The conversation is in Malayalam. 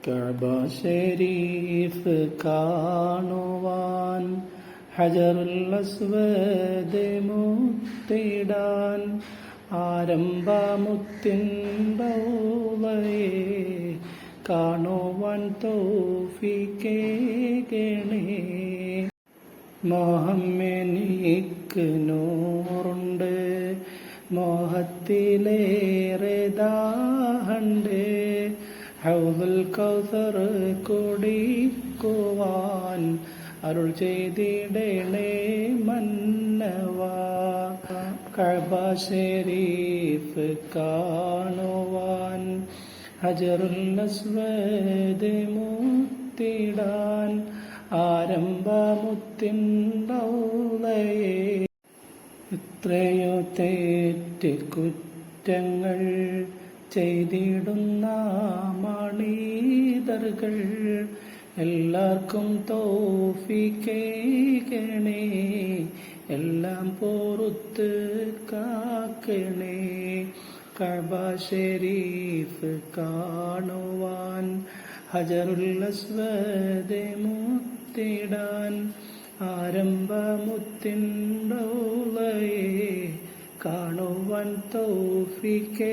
കഅബ ശരീഫ് കാണുവാൻ ഹജറുൽ അസ്വദ് മുത്തിടാൻ ആരംഭമുത്തിൻ റൗളയെ കാണുവാൻ തൗഫീഖേകണേ. മോഹമെനിക്ക് നൂറുണ്ട്, മോഹത്തിലേറെ ദാഹണ്ട്. ഹൗദുൽ കൗസർ കുടിക്കുവാൻ അരുൾ ചെയ്തിടണേ മന്നവാ. കഅബ ശരീഫ് കാണുവാൻ ഹജറുൽ അസ്വദ് മുത്തിടാൻ ആരംഭമുത്തിൻ റൗളയെ. എത്രയോ തെറ്റുകുറ്റങ്ങൾ ചെയ്തിടുന്ന മണീതറുകൾ എല്ലാവർക്കും തൗഫീഖേകണേ, എല്ലാം പൊറുത്ത് കാക്കണേ. കഅബ ശരീഫ് കാണുവാൻ ഹജറുൽ അസ്വദ് മുത്തിടാൻ ആരംഭമുത്തിൻ റൗളയെ കാണുവാൻ തൗഫീഖേകണേ.